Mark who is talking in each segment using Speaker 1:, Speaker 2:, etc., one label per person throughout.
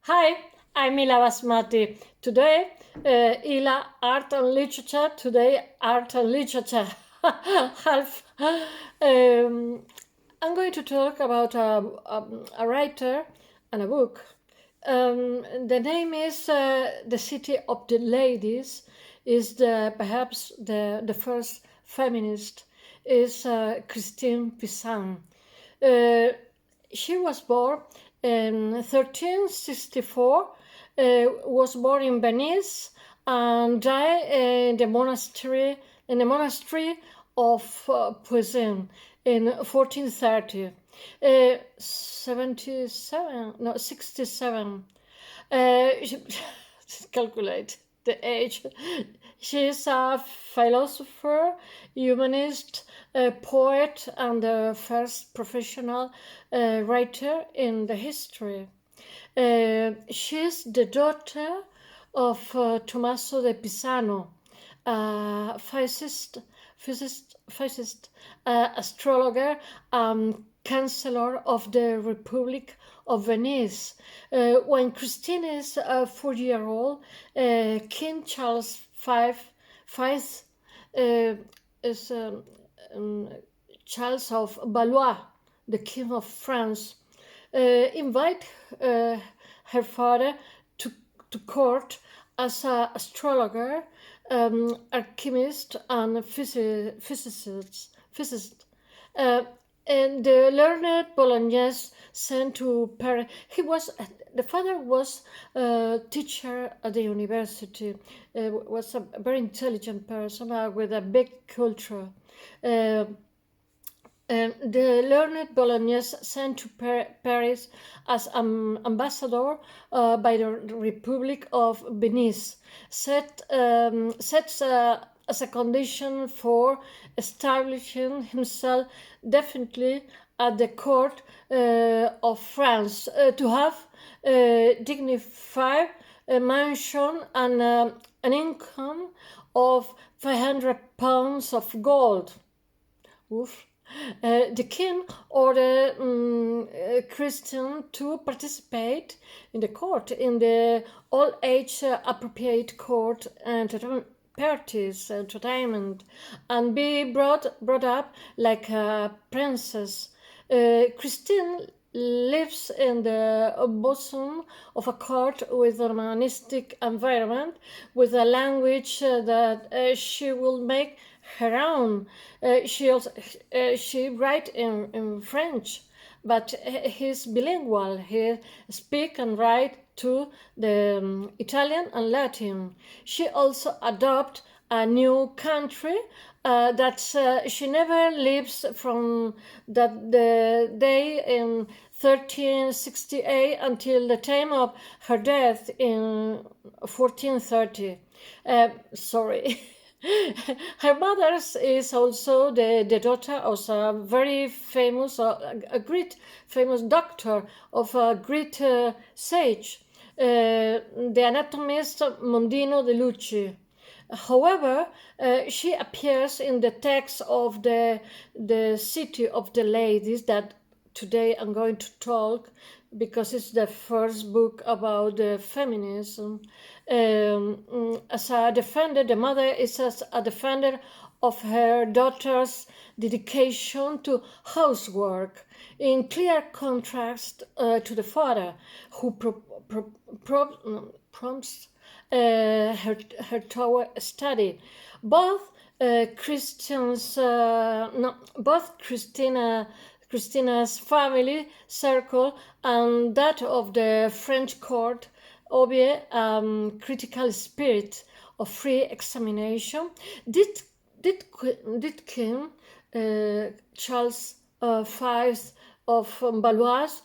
Speaker 1: Hi, I'm Ila Basmati. Today, Ila Art and Literature. Today, Art and Literature. Half. I'm going to talk about a writer and a book. The name is The City of the Ladies. Is perhaps the first feminist is Christine Pizan. Uh, she was born in 1364, was born in Venice and died in the monastery of Pizan in 1430. 77, no, 67. She, calculate the age. She is a philosopher, humanist, poet, and the first professional writer in the history. She is the daughter of Tommaso de Pisano, a physicist, astrologer, chancellor of the Republic of Venice. When Christine is 4 year old, King Charles V is Charles of Valois, the King of France, invite her father to court as an astrologer, alchemist, and physicist. Uh, and the learned Bolognese sent to Paris. The father was a teacher at the university. Was a very intelligent person with a big culture. Uh, the learned Bolognese sent to Paris as ambassador by the Republic of Venice sets as a condition for establishing himself definitely at the court of France to have dignified mansion and an income of 500 pounds of gold. Oof. The king ordered Christian to participate in the court, in the all age appropriate court parties, entertainment, and be brought up like a princess. Christine lives in the bosom of a court with a romanistic environment, with a language that she will make her own. She write in French, but he's bilingual. He speak and write to the Italian and Latin. She also adopt a new country that she never leaves from the day in 1368 until the time of her death in 1430. Sorry. Her mother is also the daughter of a very famous, a great famous doctor of a great sage, the anatomist Mondino de Lucci. However, she appears in the text of the City of the Ladies that today I'm going to talk because it's the first book about the feminism. As a defender, the mother is as a defender of her daughter's dedication to housework, in clear contrast to the father, who prompts her toward study. Both Christina's family circle and that of the French court obey critical spirit of free examination. Did King Charles V of Valois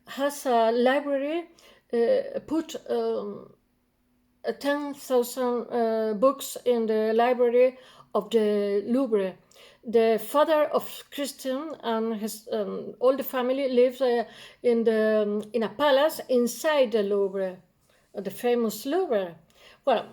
Speaker 1: has a library put 10,000 books in the library of the Louvre. The father of Christian and his all the family lives in a palace inside the Louvre, the famous Louvre. Well,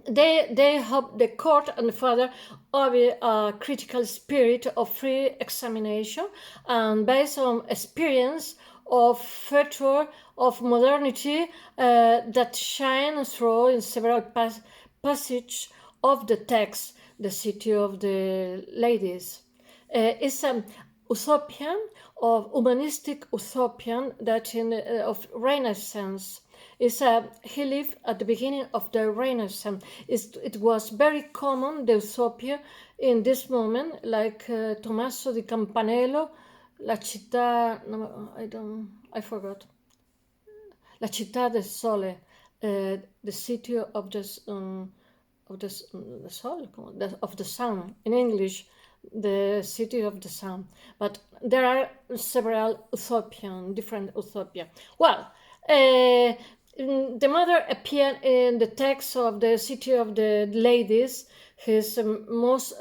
Speaker 1: they have the court and the father of a critical spirit of free examination and based on experience of feature of modernity that shine through in several passages of the text, the city of the ladies. It's an utopian of humanistic utopian that in of Renaissance. He lived at the beginning of the Renaissance. It was very common, the utopia, in this moment, like Tommaso di Campanello, La città, no, I forgot. La città del sole, the city of the sol, of the sun, in English, the city of the sun. But there are several different utopia. Well, the mother appeared in the text of the City of the Ladies, his most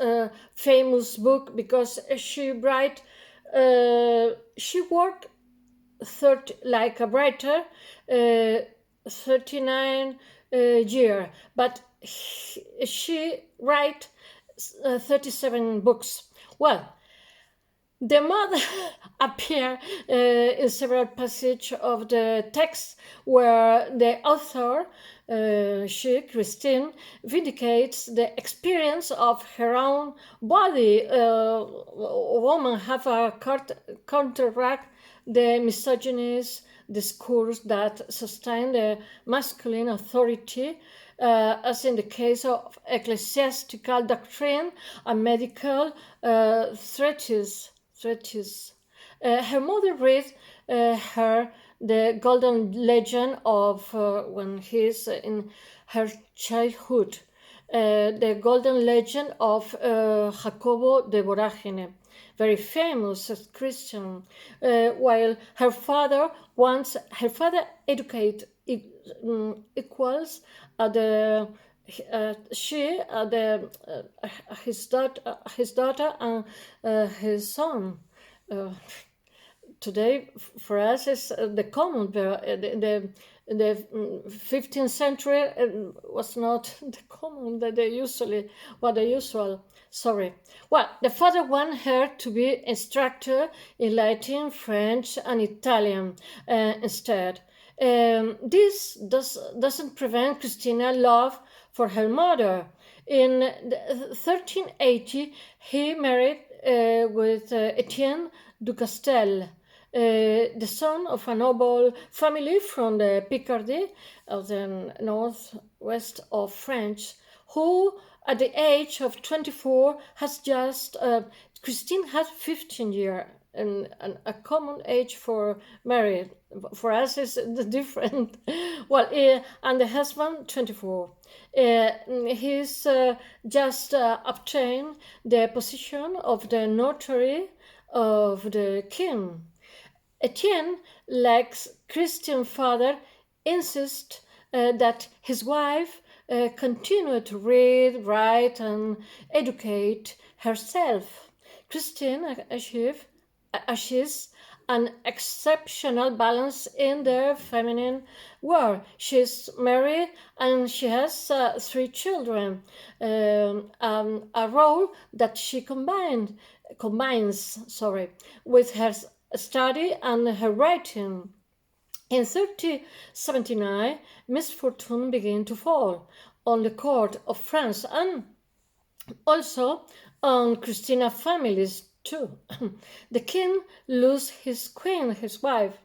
Speaker 1: famous book, because she worked like a writer 39 year, but she write 37 books. Well, the mother appear in several passages of the text where the author, Christine, vindicates the experience of her own body. Women have a counteract the misogynist discourse that sustain the masculine authority, as in the case of ecclesiastical doctrine and medical treatises. Her mother read her the golden legend of when he's in her childhood, the golden legend of Jacobo de Voragine, very famous as Christian, while her father educate equals the his daughter and his son. Today, for us, is the common. The 15th century was not the common that they usual. Sorry. Well, the father wanted her to be instructor in Latin, French, and Italian instead. This doesn't prevent Christina's love for her mother. In 1380, he married with Etienne du Castel, the son of a noble family from the Picardy, of the northwest of France, who at the age of 24 has just, Christine had 15 years, and a common age for married. For us is different. Well, and the husband 24. He's just obtained the position of the notary of the king. Etienne, like Christian father, insists that his wife continue to read, write, and educate herself. Christine achieves an exceptional balance in their feminine world. She's married and she has 3 children, a role that she combines with her study and her writing. In 1379, misfortune began to fall on the court of France and also on Christina's families too. The king lost his queen, his wife,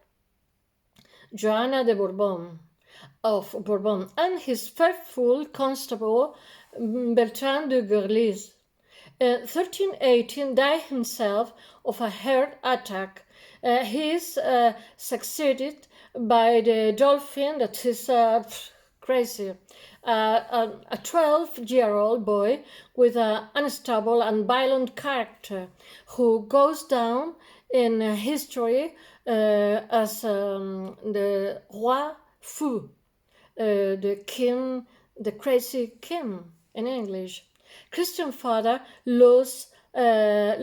Speaker 1: Joanna de Bourbon, and his faithful constable, Bertrand de Gerlis. 1318 died himself of a heart attack. He is succeeded by the dolphin that is crazy. A 12-year-old boy with an unstable and violent character who goes down in history as the roi fou, the king, the crazy king in English. Christian father lose the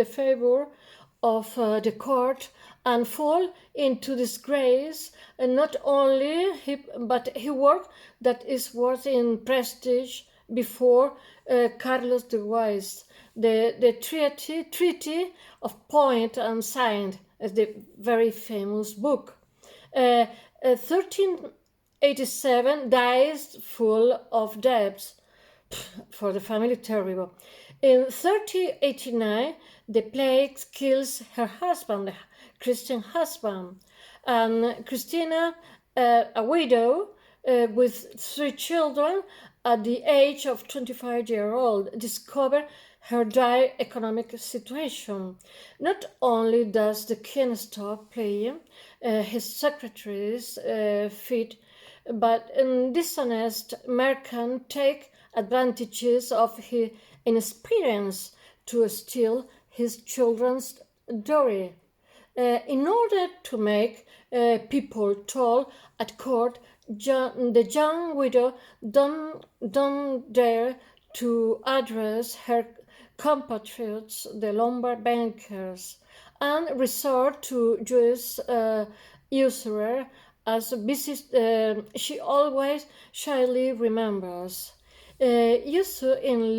Speaker 1: favor of the court and fall into disgrace. And not only but he worked that is worth in prestige before Carlos the Wise. The treaty of Point and signed the very famous book. 1387 dies full of debts. For the family, terrible. In 3089, the plague kills her husband, Christian husband, and Christina, a widow with three children, at the age of 25-year old, discovered her dire economic situation. Not only does the king stop paying his secretary's fee, but dishonest merchants take advantages of his inexperience to steal his children's dowry. In order to make people tall at court, the young widow don't dare to address her compatriots, the Lombard bankers, and resort to Jewish usurer as she always shyly remembers. Yusu in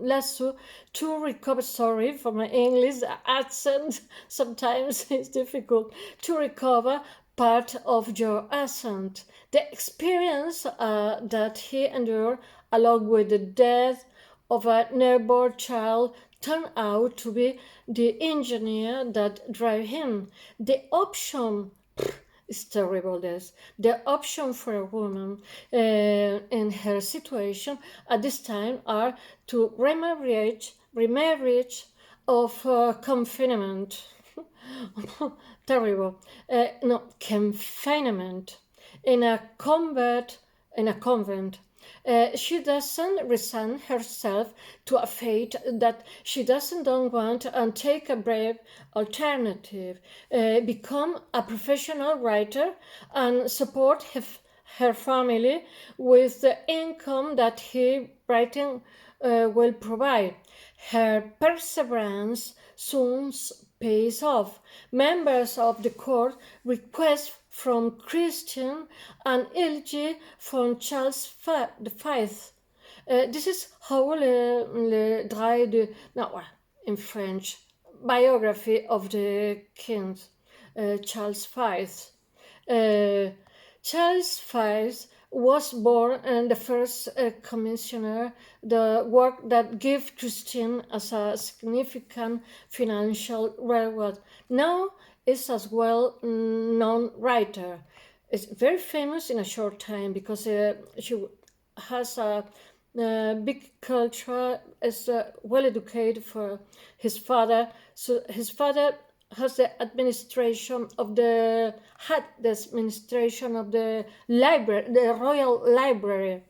Speaker 1: Lasso to recover, sorry for my English accent, sometimes it's difficult to recover part of your accent. The experience that he endured, along with the death of a newborn child, turned out to be the engineer that drove him. The option is terrible. This the option for a woman in her situation at this time are to remarriage of confinement. Terrible. No, confinement in a convent. In a convent. She doesn't resign herself to a fate that she don't want and take a brave alternative, become a professional writer and support her family with the income that he writing will provide. Her perseverance soon pays off. Members of the court request from Christian and Ilgi from Charles V. This is how le Dry de, no, in French, biography of the king, Charles V. Charles V was born and the first commissioner, the work that gave Christian as a significant financial reward. Now is as well known writer. It's very famous in a short time because she has a big culture, is well educated for his father. So his father has the administration of the library, the royal library,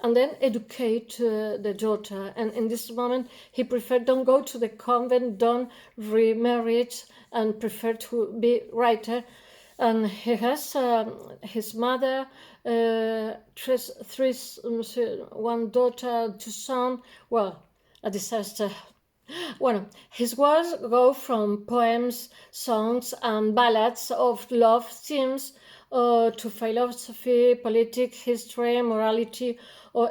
Speaker 1: and then educate the daughter. And in this moment, he preferred don't go to the convent, don't remarry, and prefer to be writer. And he has his mother, one daughter, two sons. Well, a disaster. Well, his works go from poems, songs, and ballads of love themes to philosophy, politics, history, morality.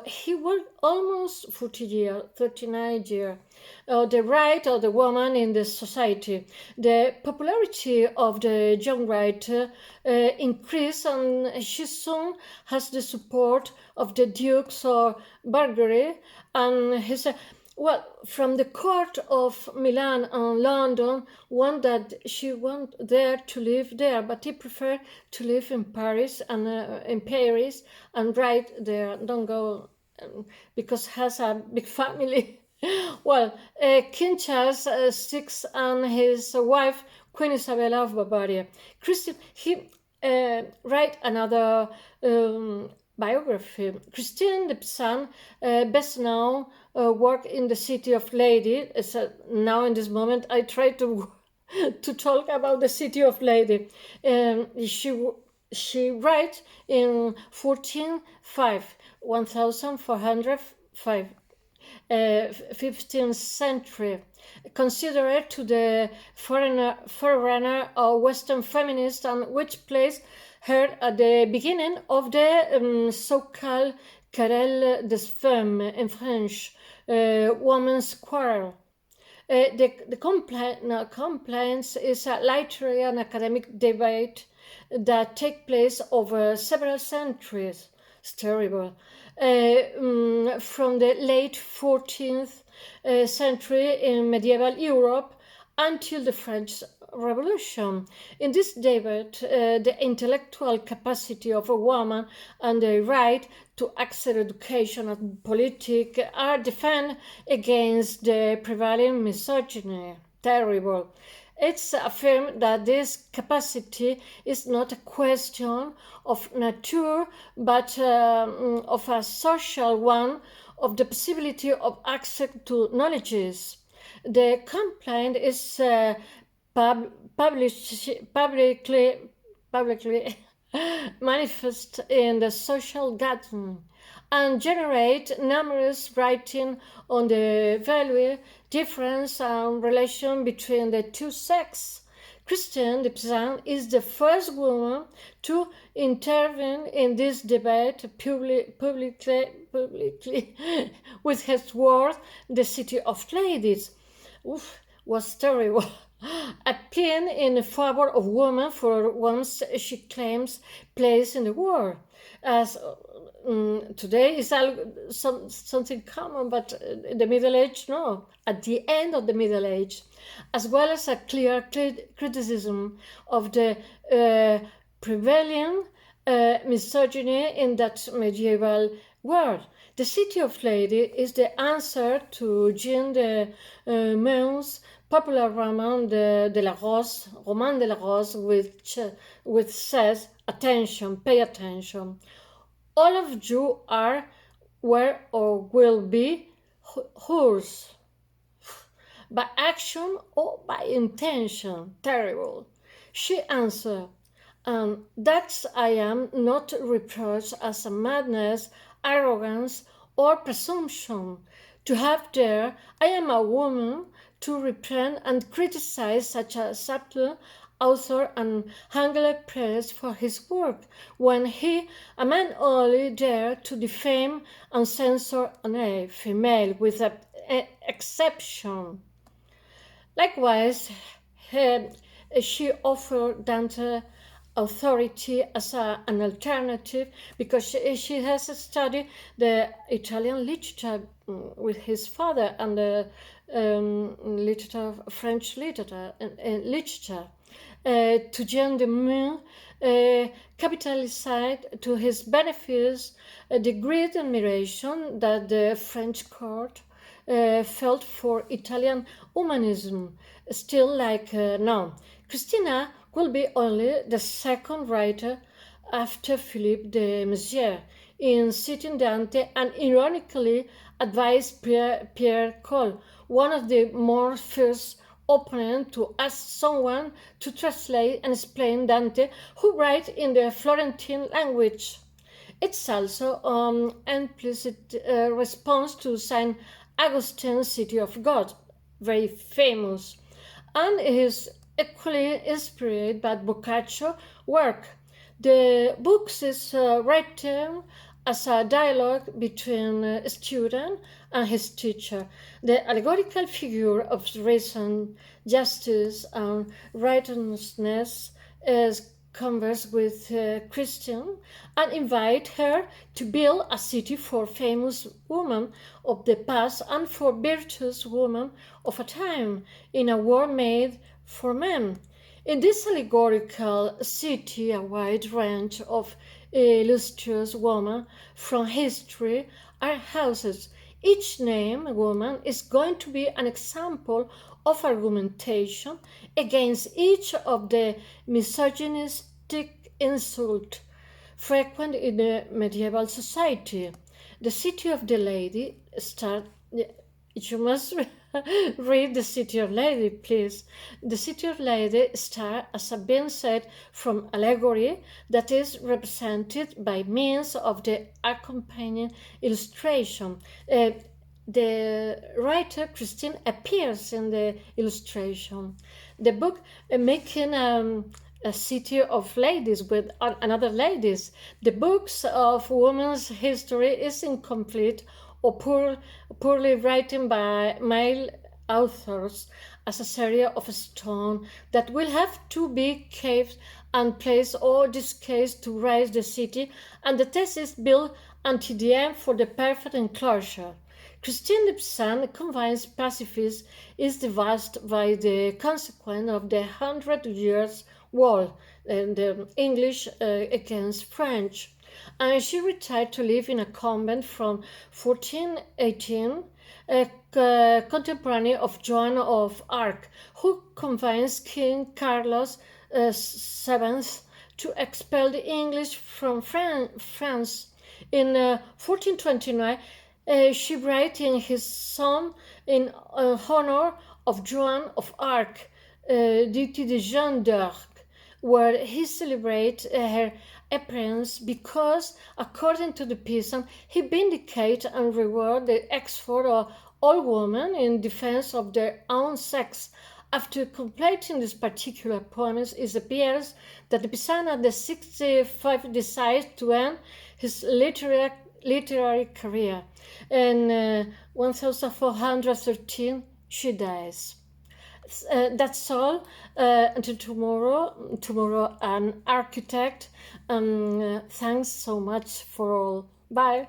Speaker 1: He worked almost 40 years, 39 years. The right of the woman in the society. The popularity of the young writer increased, and she soon has the support of the dukes or Burgundy, and his. Well, from the court of Milan and London, one that she wanted there to live there, but he preferred to live in Paris and write there. Don't go because has a big family. Well, King Charles VI and his wife Queen Isabella of Bavaria. Christian, he write another biography. Christine de Pizan, best known, work in the city of Lady. Now in this moment, I try to to talk about the city of Lady. She writes in 1405, 15th century, considered to the forerunner of Western feminist, and which placed her at the beginning of the so-called querelle des femmes in French, women's quarrel. The compliance is a literary and academic debate that take place over several centuries. It's terrible. From the late 14th century in medieval Europe until the French Revolution. In this debate, the intellectual capacity of a woman and the right to access education and politics are defended against the prevailing misogyny. Terrible. It's affirmed that this capacity is not a question of nature but of a social one, of the possibility of access to knowledges. The complaint is publicly manifest in the social gathering and generate numerous writing on the value difference and relation between the two sexes. Christian de Pizan is the first woman to intervene in this debate publicly with his word, The City of Ladies. Oof, was terrible. A pin in favor of women for once she claims place in the world. As today is something common, but in the Middle Age, no. At the end of the Middle Age, as well as a clear criticism of the prevailing misogyny in that medieval world. The City of Lady is the answer to Jean de Meun's popular Roman de la Rose, which says, attention, pay attention. All of you are, were, or will be whores, by action or by intention. Terrible. She answered, that I am not reproached as a madness, arrogance, or presumption. To have there, I am a woman to reprehend and criticize such a subtle author and handle praise for his work, when he, a man only, dare to defame and censor a female with an exception. Likewise, she offered Dante authority as an alternative because she has studied the Italian literature with his father and the French literature. To Jean de Meun capitalized to his benefits the great admiration that the French court felt for Italian humanism. Still, like now, Christina will be only the second writer after Philippe de Mézières in citing Dante and ironically advised Pierre Cole, one of the more fierce opponents, to ask someone to translate and explain Dante who writes in the Florentine language. It's also implicit response to Saint Augustine's City of God, very famous, and is equally inspired by Boccaccio's work. The book is written as a dialogue between a student and his teacher. The allegorical figure of reason, justice, and righteousness is converse with Christian and invite her to build a city for famous women of the past and for virtuous women of a time in a world made for men. In this allegorical city, a wide range of illustrious women from history are houses. Each named woman is going to be an example of argumentation against each of the misogynistic insults frequent in the medieval society. The City of the Lady start. You must read The City of Lady, please. The City of Lady starts, as has been said, from allegory that is represented by means of the accompanying illustration. The writer Christine appears in the illustration. The book making a city of ladies with another ladies. The books of women's history is incomplete or poorly written by male authors as a series of stone that will have to be caved and placed or discased to raise the city, and the test is built until the end for the perfect enclosure. Christine de Pizan, convinced pacifist, is devastated by the consequence of the Hundred Years' War, the English against French, and she retired to live in a convent from 1418, a contemporary of Joan of Arc, who convinced King Carlos VII to expel the English from France. In 1429, she wrote in his son in honor of Joan of Arc, Duty de Jeanne d'Arc, where he celebrates her appearance because, according to the Pizan, he vindicated and rewarded the effort of all women in defense of their own sex. After completing this particular poem, it appears that the Pizan at the 65 decides to end his literary career. In 1413, she dies. That's all. Until tomorrow. Tomorrow, an architect. Thanks so much for all. Bye.